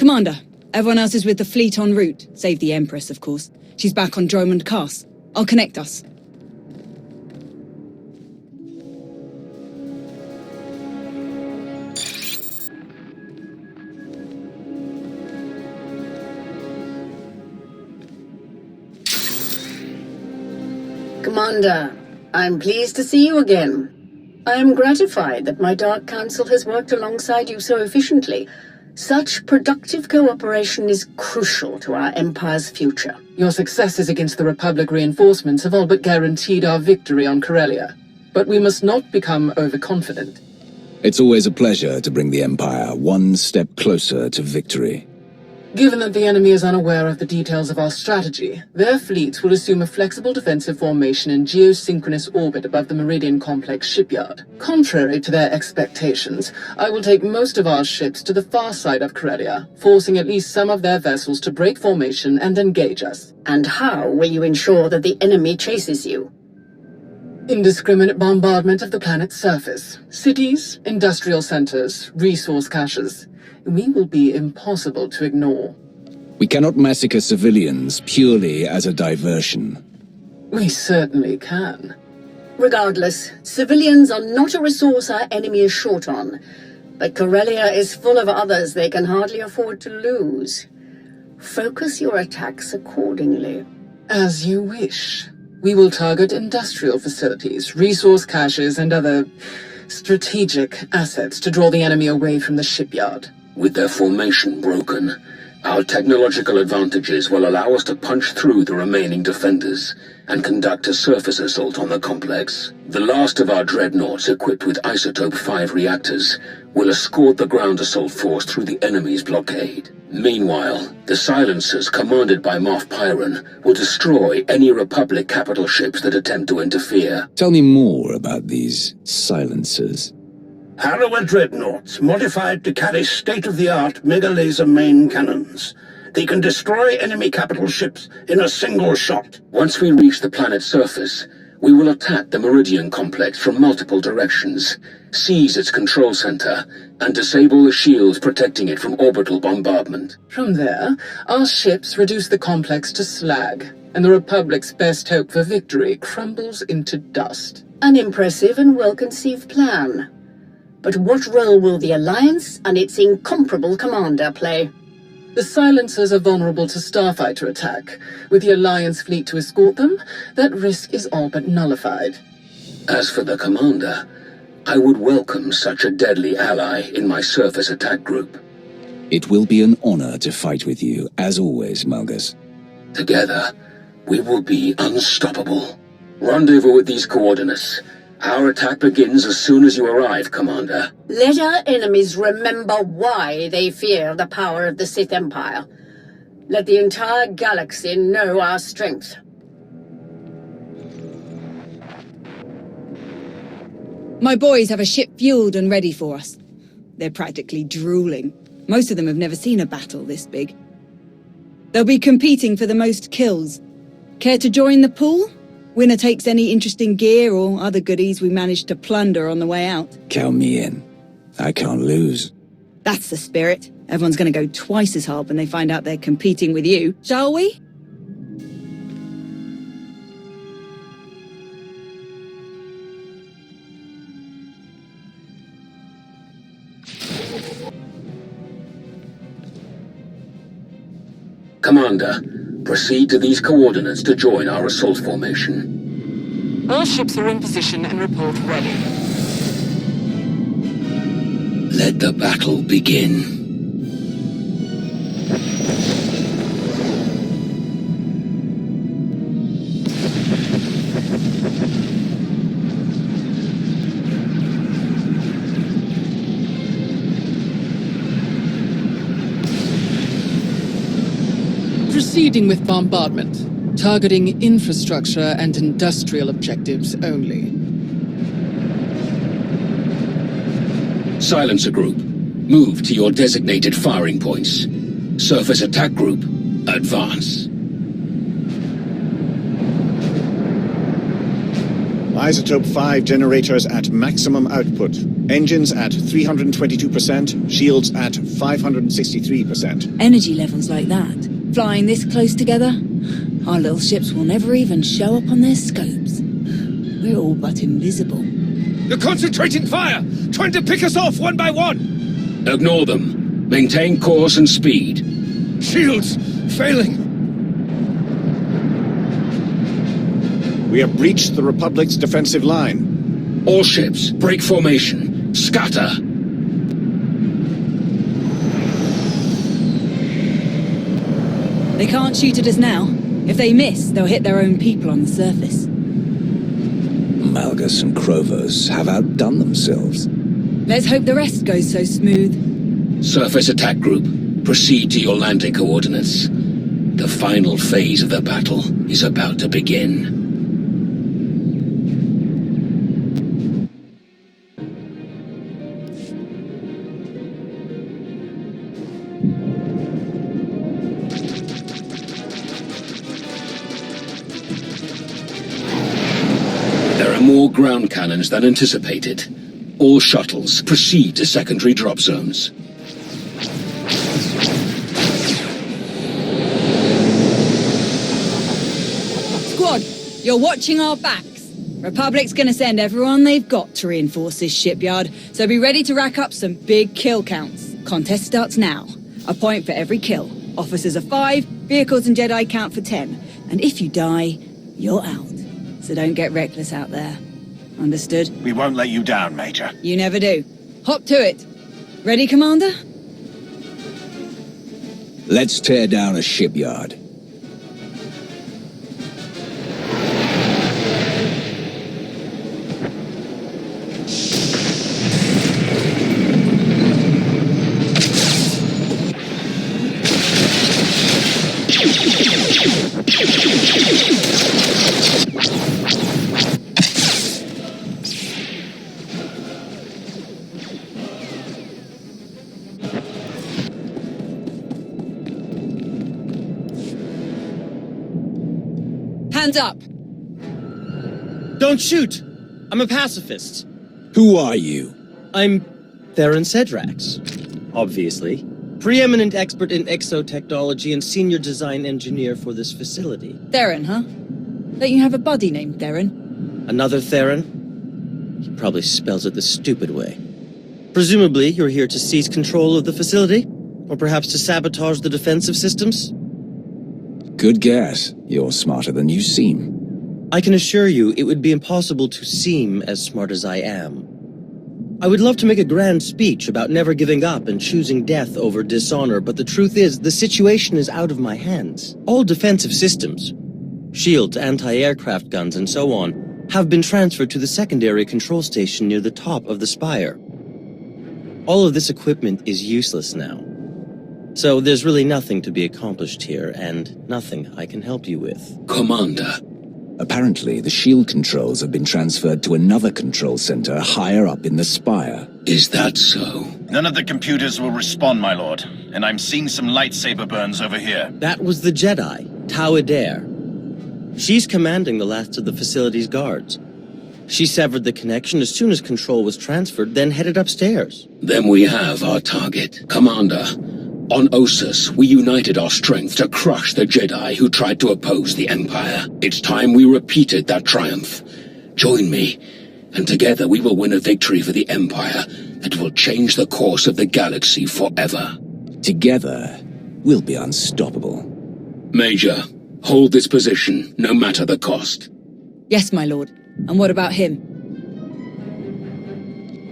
Commander, everyone else is with the fleet en route, save the Empress, of course. She's back on Dromund Cass. I'll connect us. Commander, I'm pleased to see you again. I am gratified that my Dark Council has worked alongside you so efficiently. Such productive cooperation is crucial to our Empire's future. Your successes against the Republic reinforcements have all but guaranteed our victory on Corellia. But we must not become overconfident. It's always a pleasure to bring the Empire one step closer to victory. Given that the enemy is unaware of the details of our strategy, their fleets will assume a flexible defensive formation in geosynchronous orbit above the Meridian Complex shipyard. Contrary to their expectations, I will take most of our ships to the far side of Corellia, forcing at least some of their vessels to break formation and engage us. And how will you ensure that the enemy chases you? Indiscriminate bombardment of the planet's surface. Cities, industrial centers, resource caches. We will be impossible to ignore. We cannot massacre civilians purely as a diversion. We certainly can. Regardless, civilians are not a resource our enemy is short on. But Corellia is full of others they can hardly afford to lose. Focus your attacks accordingly. As you wish. We will target industrial facilities, resource caches, and other strategic assets to draw the enemy away from the shipyard. With their formation broken, our technological advantages will allow us to punch through the remaining defenders and conduct a surface assault on the complex. The last of our dreadnoughts equipped with Isotope 5 reactors will escort the ground assault force through the enemy's blockade. Meanwhile, the silencers commanded by Moff Pyron will destroy any Republic capital ships that attempt to interfere. Tell me more about these silencers. Harrower dreadnoughts, modified to carry state-of-the-art mega-laser main cannons. They can destroy enemy capital ships in a single shot. Once we reach the planet's surface, we will attack the Meridian Complex from multiple directions, seize its control center, and disable the shields protecting it from orbital bombardment. From there, our ships reduce the complex to slag, and the Republic's best hope for victory crumbles into dust. An impressive and well-conceived plan. But what role will the Alliance and its incomparable commander play? The silencers are vulnerable to starfighter attack. With the Alliance fleet to escort them, that risk is all but nullified. As for the commander, I would welcome such a deadly ally in my surface attack group. It will be an honor to fight with you, as always, Malgus. Together, we will be unstoppable. Rendezvous at these coordinates. Our attack begins as soon as you arrive, Commander. Let our enemies remember why they fear the power of the Sith Empire. Let the entire galaxy know our strength. My boys have a ship fueled and ready for us. They're practically drooling. Most of them have never seen a battle this big. They'll be competing for the most kills. Care to join the pool? Winner takes any interesting gear or other goodies we managed to plunder on the way out. Count me in. I can't lose. That's the spirit. Everyone's going to go twice as hard when they find out they're competing with you, shall we? Commander, proceed to these coordinates to join our assault formation. All ships are in position and report ready. Let the battle begin. Proceeding with bombardment, targeting infrastructure and industrial objectives only. Silencer Group, move to your designated firing points. Surface Attack Group, advance. Isotope 5 generators at maximum output. Engines at 322%, shields at 563%. Energy levels like that, flying this close together, our little ships will never even show up on their scopes. We're all but invisible. They're concentrating fire! Trying to pick us off one by one! Ignore them. Maintain course and speed. Shields! Failing! We have breached the Republic's defensive line. All ships, break formation. Scatter! They can't shoot at us now. If they miss, they'll hit their own people on the surface. Malgus and Krovos have outdone themselves. Let's hope the rest goes so smooth. Surface attack group, proceed to your landing coordinates. The final phase of the battle is about to begin. More ground cannons than anticipated. All shuttles proceed to secondary drop zones. Squad, you're watching our backs. Republic's gonna send everyone they've got to reinforce this shipyard, so be ready to rack up some big kill counts. Contest starts now. A point for every kill. Officers are 5, vehicles and Jedi count for 10. And if you die, you're out. So don't get reckless out there. Understood? We won't let you down, Major. You never do. Hop to it. Ready, Commander? Let's tear down a shipyard. Hands up! Don't shoot! I'm a pacifist. Who are you? I'm Theron Cedrax, obviously. Preeminent expert in exotechnology and senior design engineer for this facility. Theron, huh? Don't you have a buddy named Theron? Another Theron? He probably spells it the stupid way. Presumably, you're here to seize control of the facility? Or perhaps to sabotage the defensive systems? Good guess. You're smarter than you seem. I can assure you it would be impossible to seem as smart as I am. I would love to make a grand speech about never giving up and choosing death over dishonor, but the truth is, the situation is out of my hands. All defensive systems, shields, anti-aircraft guns, and so on, have been transferred to the secondary control station near the top of the spire. All of this equipment is useless now. So there's really nothing to be accomplished here, and nothing I can help you with. Commander. Apparently, the shield controls have been transferred to another control center higher up in the spire. Is that so? None of the computers will respond, my lord. And I'm seeing some lightsaber burns over here. That was the Jedi, Tau Adair. She's commanding the last of the facility's guards. She severed the connection as soon as control was transferred, then headed upstairs. Then we have our target. Commander, on Ossus, we united our strength to crush the Jedi who tried to oppose the Empire. It's time we repeated that triumph. Join me, and together we will win a victory for the Empire that will change the course of the galaxy forever. Together, we'll be unstoppable. Major, hold this position, no matter the cost. Yes, my lord. And what about him?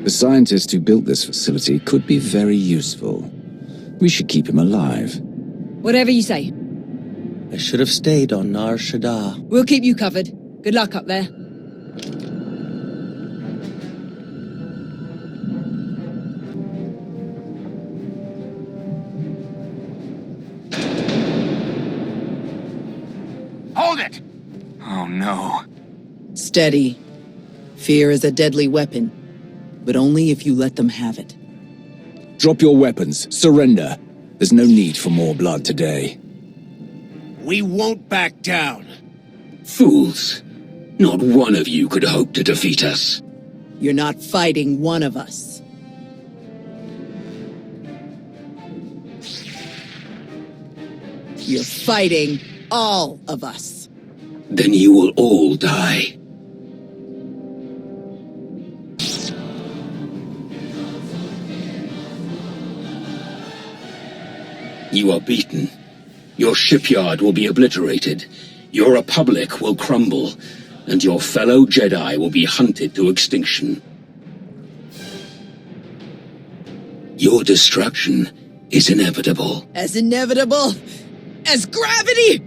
The scientist who built this facility could be very useful. We should keep him alive. Whatever you say. I should have stayed on Nar Shaddaa. We'll keep you covered. Good luck up there. Hold it! Oh no. Steady. Fear is a deadly weapon, but only if you let them have it. Drop your weapons. Surrender. There's no need for more blood today. We won't back down. Fools. Not one of you could hope to defeat us. You're not fighting one of us. You're fighting all of us. Then you will all die. You are beaten. Your shipyard will be obliterated. Your republic will crumble. And your fellow Jedi will be hunted to extinction. Your destruction is inevitable. As inevitable as gravity!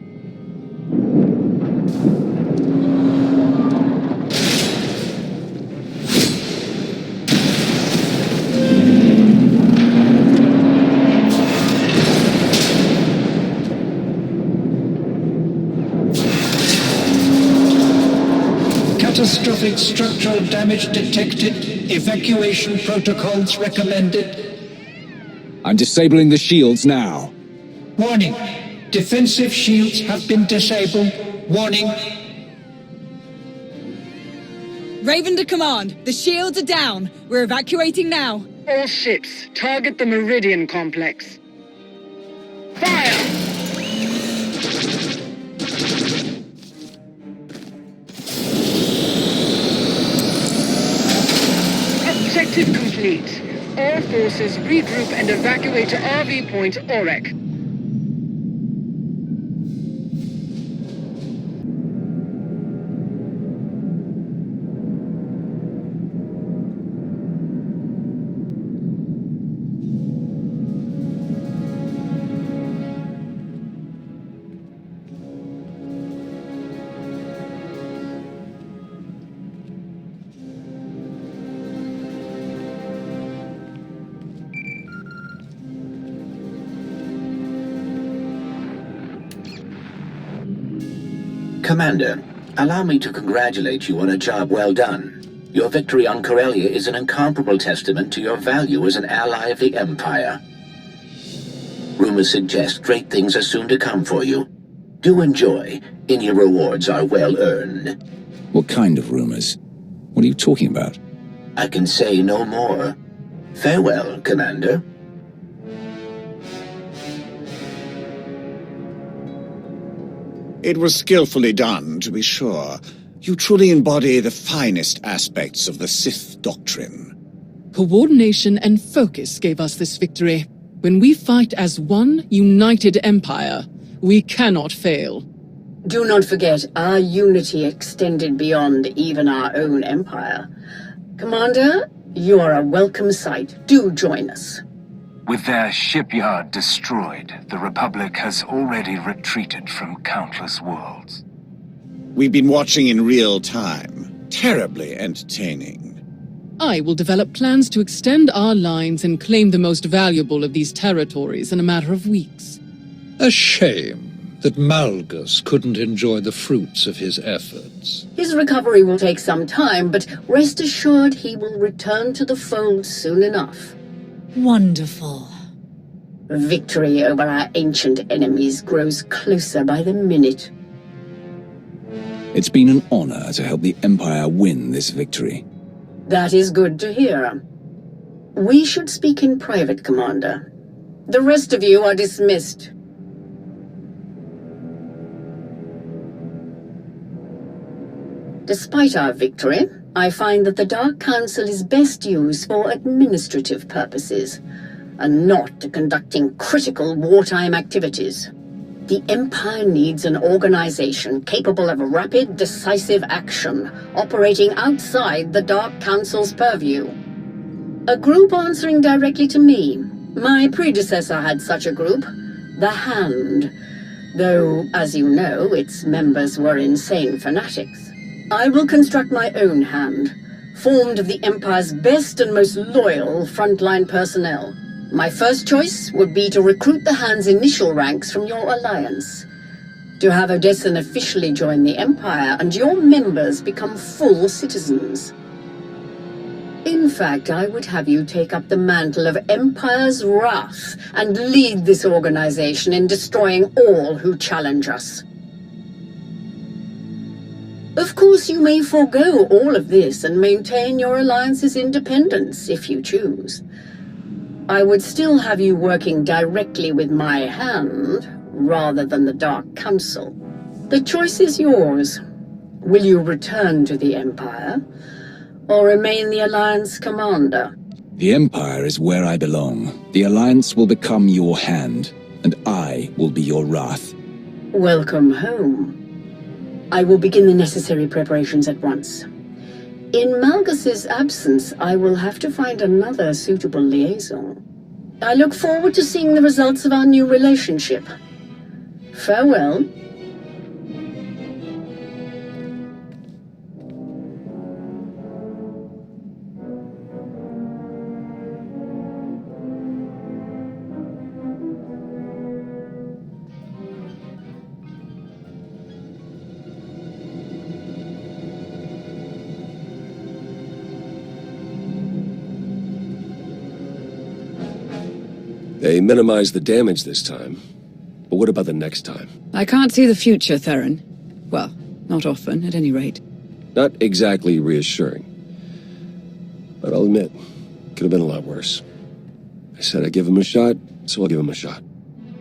Catastrophic structural damage detected. Evacuation protocols recommended. I'm disabling the shields now. Warning. Defensive shields have been disabled. Warning. Raven to command. The shields are down. We're evacuating now. All ships, target the Meridian complex. Fire! Objective complete. All forces regroup and evacuate to RV Point Orek. Commander, allow me to congratulate you on a job well done. Your victory on Corellia is an incomparable testament to your value as an ally of the Empire. Rumors suggest great things are soon to come for you. Do enjoy. Any rewards are well earned. What kind of rumors? What are you talking about? I can say no more. Farewell, Commander. It was skillfully done, to be sure. You truly embody the finest aspects of the Sith doctrine. Coordination and focus gave us this victory. When we fight as one united empire, we cannot fail. Do not forget, our unity extended beyond even our own empire. Commander, you are a welcome sight. Do join us. With their shipyard destroyed, the Republic has already retreated from countless worlds. We've been watching in real time. Terribly entertaining. I will develop plans to extend our lines and claim the most valuable of these territories in a matter of weeks. A shame that Malgus couldn't enjoy the fruits of his efforts. His recovery will take some time, but rest assured he will return to the fold soon enough. Wonderful. Victory over our ancient enemies grows closer by the minute. It's been an honor to help the Empire win this victory. That is good to hear. We should speak in private, Commander. The rest of you are dismissed. Despite our victory, I find that the Dark Council is best used for administrative purposes, and not to conducting critical wartime activities. The Empire needs an organization capable of rapid, decisive action, operating outside the Dark Council's purview. A group answering directly to me. My predecessor had such a group, the Hand, though, as you know, its members were insane fanatics. I will construct my own Hand, formed of the Empire's best and most loyal frontline personnel. My first choice would be to recruit the Hand's initial ranks from your alliance, to have Odessen officially join the Empire and your members become full citizens. In fact, I would have you take up the mantle of Empire's Wrath and lead this organization in destroying all who challenge us. Of course, you may forego all of this and maintain your alliance's independence if you choose. I would still have you working directly with my Hand, rather than the Dark Council. The choice is yours. Will you return to the Empire, or remain the Alliance commander? The Empire is where I belong. The Alliance will become your hand, and I will be your wrath. Welcome home. I will begin the necessary preparations at once. In Malgus's absence, I will have to find another suitable liaison. I look forward to seeing the results of our new relationship. Farewell. They minimized the damage this time. But what about the next time? I can't see the future, Theron. Well, not often, at any rate. Not exactly reassuring. But I'll admit, could have been a lot worse. I said I'd give him a shot, so I'll give him a shot.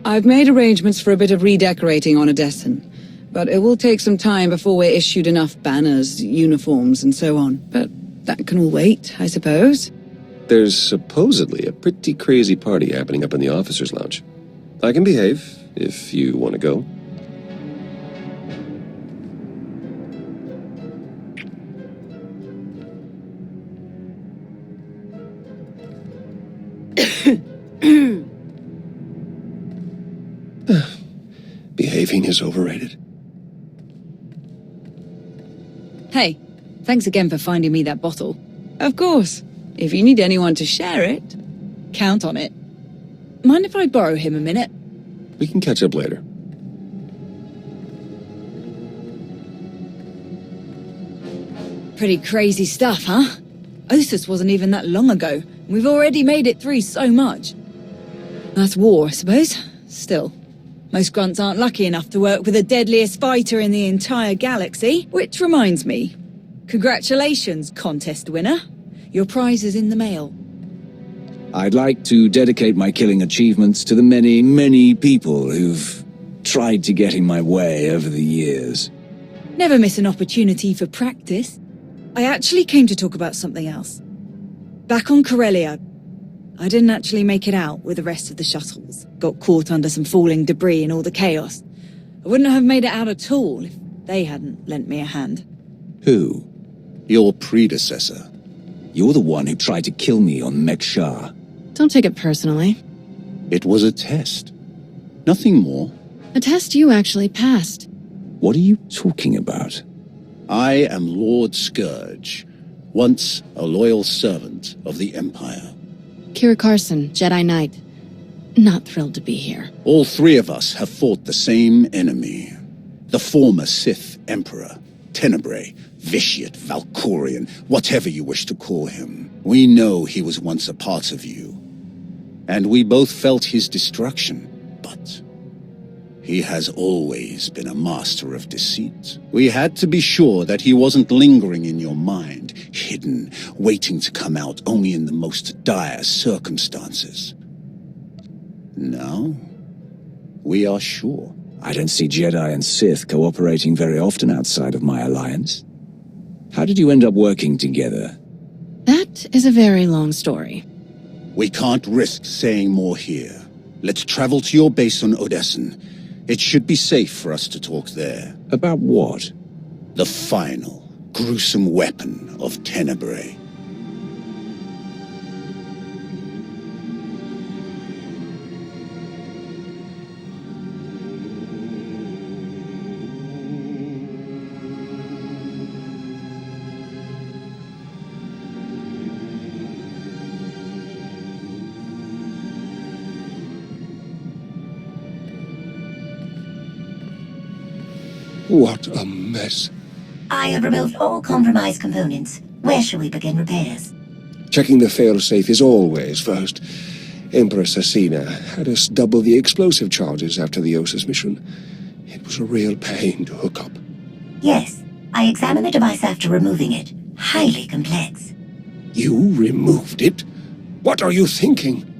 I've made arrangements for a bit of redecorating on Odessen, but it will take some time before we're issued enough banners, uniforms, and so on. But that can all wait, I suppose. There's supposedly a pretty crazy party happening up in the officers' lounge. I can behave, if you want to go. Behaving is overrated. Hey, thanks again for finding me that bottle. Of course. If you need anyone to share it, count on it. Mind if I borrow him a minute? We can catch up later. Pretty crazy stuff, huh? Ossus wasn't even that long ago. We've already made it through so much. That's war, I suppose. Still, most grunts aren't lucky enough to work with the deadliest fighter in the entire galaxy. Which reminds me, congratulations, contest winner. Your prize is in the mail. I'd like to dedicate my killing achievements to the many, many people who've tried to get in my way over the years. Never miss an opportunity for practice. I actually came to talk about something else. Back on Corellia, I didn't actually make it out with the rest of the shuttles. Got caught under some falling debris and all the chaos. I wouldn't have made it out at all if they hadn't lent me a hand. Who? Your predecessor. You're the one who tried to kill me on Mek-Shar. Don't take it personally. It was a test. Nothing more. A test you actually passed. What are you talking about? I am Lord Scourge, once a loyal servant of the Empire. Kira Carson, Jedi Knight. Not thrilled to be here. All three of us have fought the same enemy. The former Sith Emperor, Tenebrae, Vitiate, Valkorian, whatever you wish to call him. We know he was once a part of you. And we both felt his destruction, but he has always been a master of deceit. We had to be sure that he wasn't lingering in your mind, hidden, waiting to come out only in the most dire circumstances. Now, we are sure. I don't see Jedi and Sith cooperating very often outside of my alliance. How did you end up working together? That is a very long story. We can't risk saying more here. Let's travel to your base on Odessen. It should be safe for us to talk there. About what? The final, gruesome weapon of Tenebrae. What a mess. I have removed all compromised components. Where shall we begin repairs? Checking the failsafe is always first. Empress Asina had us double the explosive charges after the Ossus mission. It was a real pain to hook up. Yes, I examined the device after removing it. Highly complex. You removed it? What are you thinking?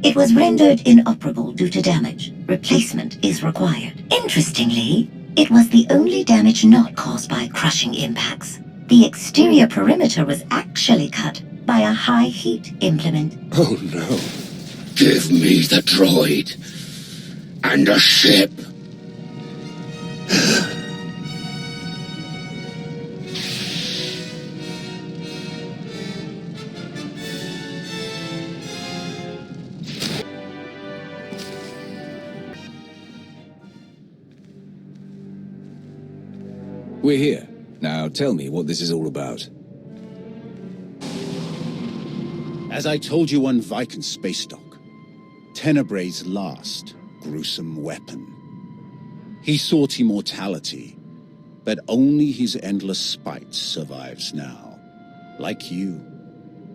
It was rendered inoperable due to damage. Replacement is required. Interestingly, it was the only damage not caused by crushing impacts. The exterior perimeter was actually cut by a high-heat implement. Oh no. Give me the droid. And a ship. We're here. Now tell me what this is all about. As I told you on Viking space dock, Tenebray's last gruesome weapon. He sought immortality, but only his endless spite survives now. Like you,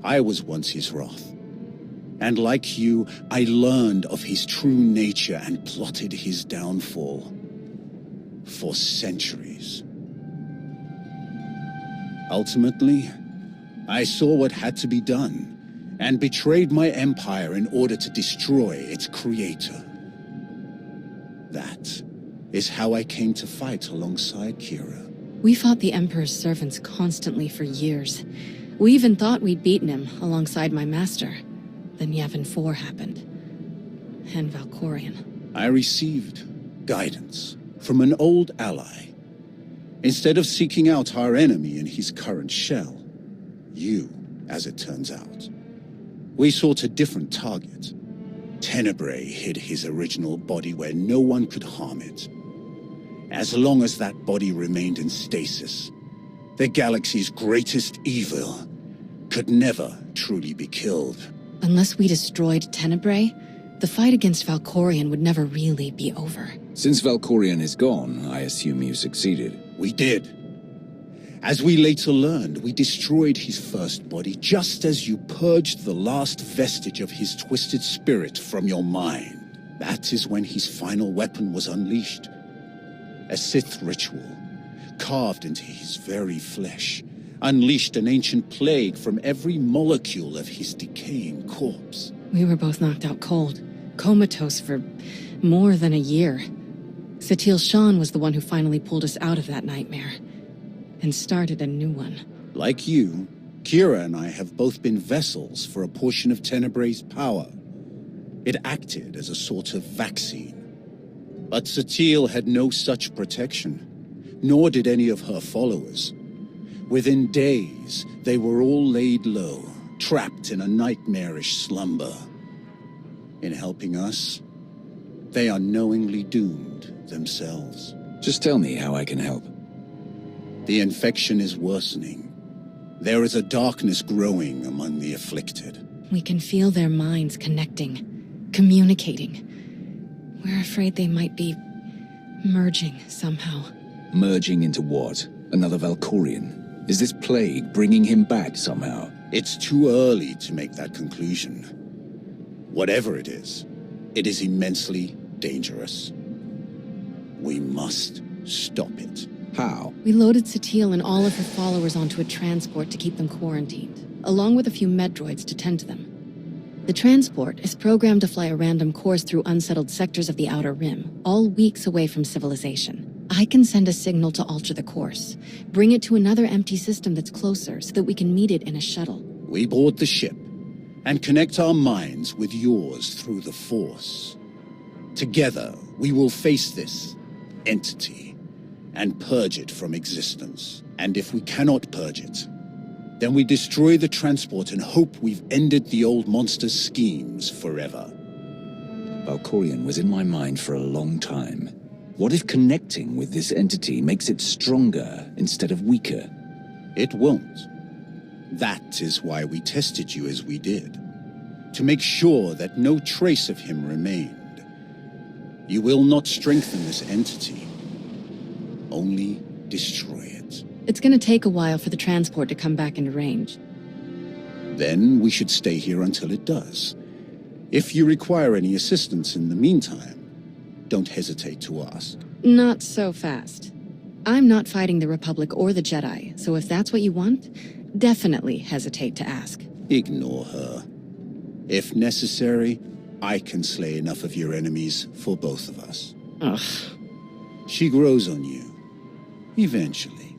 I was once his wrath. And like you, I learned of his true nature and plotted his downfall. For centuries. Ultimately, I saw what had to be done, and betrayed my empire in order to destroy its creator. That is how I came to fight alongside Kira. We fought the Emperor's servants constantly for years. We even thought we'd beaten him alongside my master. Then Yavin 4 happened. And Valkorion. I received guidance from an old ally. Instead of seeking out our enemy in his current shell, you, as it turns out, we sought a different target. Tenebray hid his original body where no one could harm it. As long as that body remained in stasis, the galaxy's greatest evil could never truly be killed. Unless we destroyed Tenebray, the fight against Valkorion would never really be over. Since Valkorion is gone, I assume you succeeded. We did. As we later learned, we destroyed his first body just as you purged the last vestige of his twisted spirit from your mind. That is when his final weapon was unleashed. A Sith ritual, carved into his very flesh, unleashed an ancient plague from every molecule of his decaying corpse. We were both knocked out cold, comatose for more than a year. Satil Shan was the one who finally pulled us out of that nightmare, and started a new one. Like you, Kira and I have both been vessels for a portion of Tenebray's power. It acted as a sort of vaccine. But Satil had no such protection, nor did any of her followers. Within days, they were all laid low, trapped in a nightmarish slumber. In helping us, they are knowingly doomed themselves. Just tell me how I can help. The infection is worsening. There is a darkness growing among the afflicted. We can feel their minds connecting, communicating. We're afraid they might be merging somehow. Merging into what? Another Valkorion? Is this plague bringing him back somehow? It's too early to make that conclusion. Whatever it is immensely dangerous. We must stop it. How? We loaded Satil and all of her followers onto a transport to keep them quarantined, along with a few med droids to tend to them. The transport is programmed to fly a random course through unsettled sectors of the Outer Rim, all weeks away from civilization. I can send a signal to alter the course, bring it to another empty system that's closer so that we can meet it in a shuttle. We board the ship and connect our minds with yours through the Force. Together, we will face this entity and purge it from existence. And if we cannot purge it, then we destroy the transport and hope we've ended the old monster's schemes forever. Valkorion was in my mind for a long time. What if connecting with this entity makes it stronger instead of weaker? It won't. That is why we tested you as we did. To make sure that no trace of him remained. You will not strengthen this entity. Only destroy it. It's gonna take a while for the transport to come back into range. Then we should stay here until it does. If you require any assistance in the meantime, don't hesitate to ask. Not so fast. I'm not fighting the Republic or the Jedi, so if that's what you want, definitely hesitate to ask. Ignore her. If necessary, I can slay enough of your enemies for both of us. Ugh. She grows on you. Eventually.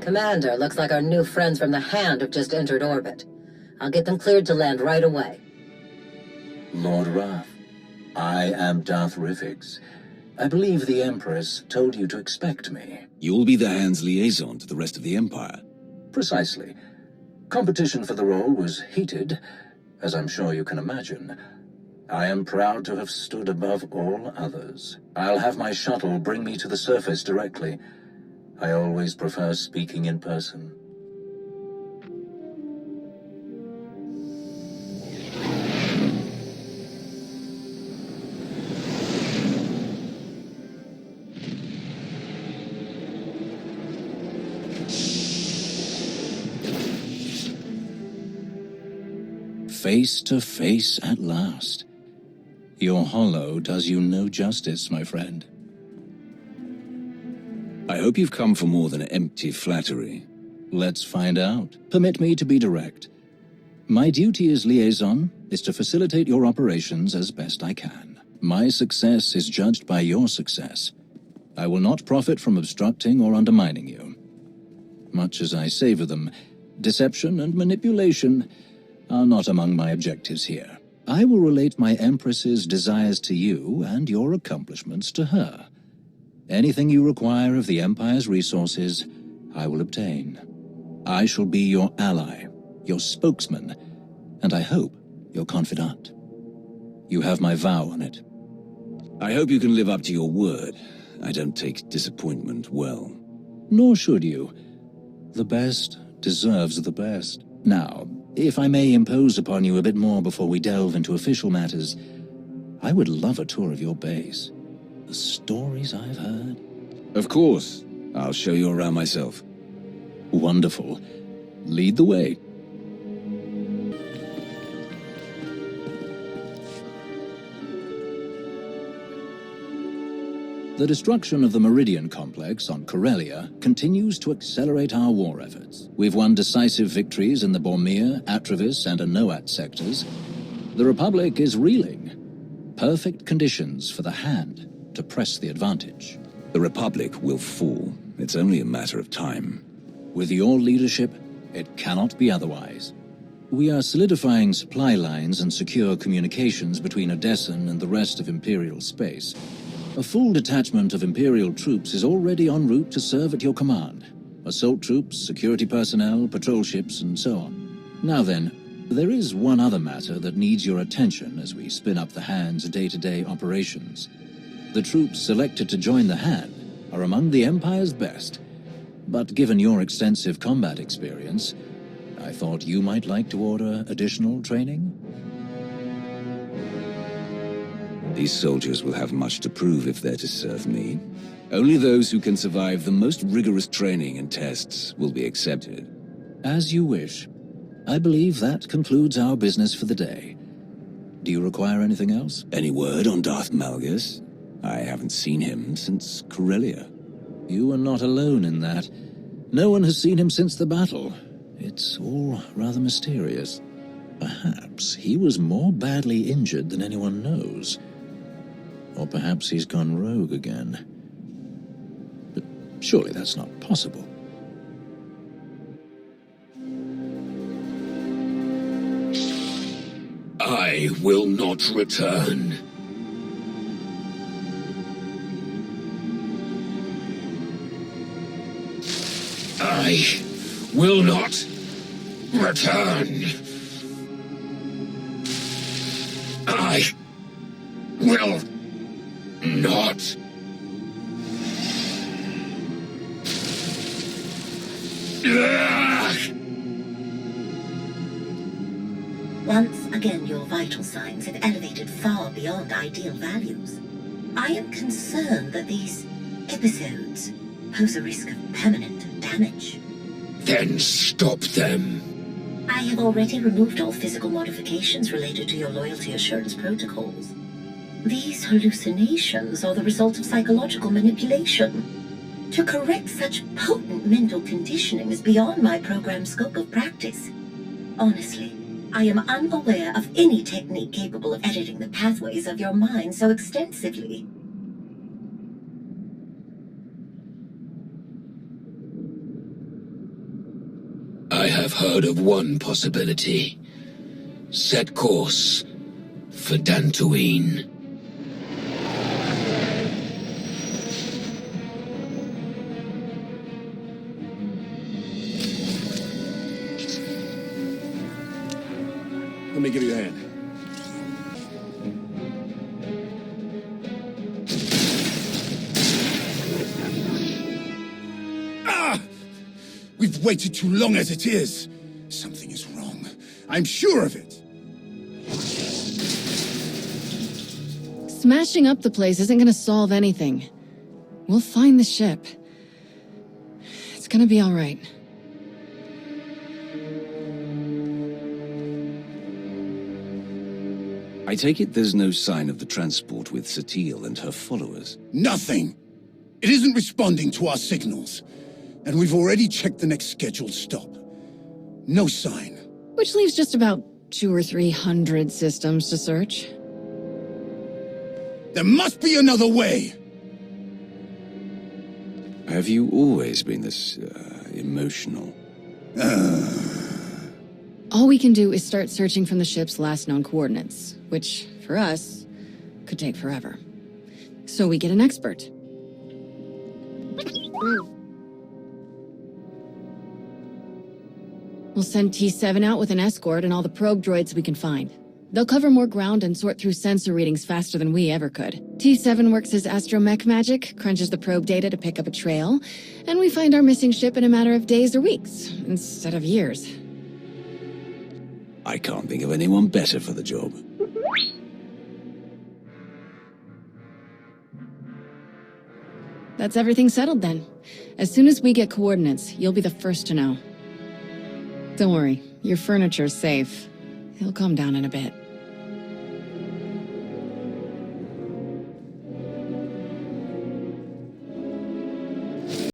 Commander, looks like our new friends from the Hand have just entered orbit. I'll get them cleared to land right away. Lord Wrath, I am Darth Rivix. I believe the Empress told you to expect me. You'll be the Hand's liaison to the rest of the Empire. Precisely. Competition for the role was heated, as I'm sure you can imagine. I am proud to have stood above all others. I'll have my shuttle bring me to the surface directly. I always prefer speaking in person. Face to face at last. Your hollow does you no justice, my friend. I hope you've come for more than empty flattery. Let's find out. Permit me to be direct. My duty as liaison is to facilitate your operations as best I can. My success is judged by your success. I will not profit from obstructing or undermining you. Much as I savor them, deception and manipulation are not among my objectives here. I will relate my Empress's desires to you and your accomplishments to her. Anything you require of the Empire's resources, I will obtain. I shall be your ally, your spokesman, and I hope your confidant. You have my vow on it. I hope you can live up to your word. I don't take disappointment well. Nor should you. The best deserves the best. Now, if I may impose upon you a bit more before we delve into official matters, I would love a tour of your base. The stories I've heard. Of course. I'll show you around myself. Wonderful. Lead the way. The destruction of the Meridian Complex on Corellia continues to accelerate our war efforts. We've won decisive victories in the Bormir, Atravis, and Anoat sectors. The Republic is reeling. Perfect conditions for the Hand to press the advantage. The Republic will fall. It's only a matter of time. With your leadership, it cannot be otherwise. We are solidifying supply lines and secure communications between Odessen and the rest of Imperial space. A full detachment of Imperial troops is already en route to serve at your command. Assault troops, security personnel, patrol ships, and so on. Now then, there is one other matter that needs your attention as we spin up the Hand's day-to-day operations. The troops selected to join the Hand are among the Empire's best. But given your extensive combat experience, I thought you might like to order additional training? These soldiers will have much to prove if they're to serve me. Only those who can survive the most rigorous training and tests will be accepted. As you wish. I believe that concludes our business for the day. Do you require anything else? Any word on Darth Malgus? I haven't seen him since Corellia. You are not alone in that. No one has seen him since the battle. It's all rather mysterious. Perhaps he was more badly injured than anyone knows. Or perhaps he's gone rogue again. But surely that's not possible. I will not return. I will not return. I will not. Once Again, your vital signs have elevated far beyond ideal values. I am concerned that these episodes pose a risk of permanent damage. Then stop them. I have already removed all physical modifications related to your loyalty assurance protocols. These hallucinations are the result of psychological manipulation. To correct such potent mental conditioning is beyond my program's scope of practice. Honestly, I am unaware of any technique capable of editing the pathways of your mind so extensively. I have heard of one possibility. Set course for Dantooine. Let me give you a hand. We've waited too long as it is. Something is wrong. I'm sure of it. Smashing up the place isn't gonna solve anything. We'll find the ship. It's gonna be all right. I take it there's no sign of the transport with Satele and her followers? Nothing. It isn't responding to our signals. And we've already checked the next scheduled stop. No sign. Which leaves just about 200 or 300 systems to search. There must be another way! Have you always been this, emotional? All we can do is start searching from the ship's last known coordinates, which, for us, could take forever. So we get an expert. We'll send T7 out with an escort and all the probe droids we can find. They'll cover more ground and sort through sensor readings faster than we ever could. T7 works his astromech magic, crunches the probe data to pick up a trail, and we find our missing ship in a matter of days or weeks, instead of years. I can't think of anyone better for the job. That's everything settled then. As soon as we get coordinates, you'll be the first to know. Don't worry, your furniture's safe. It'll calm down in a bit.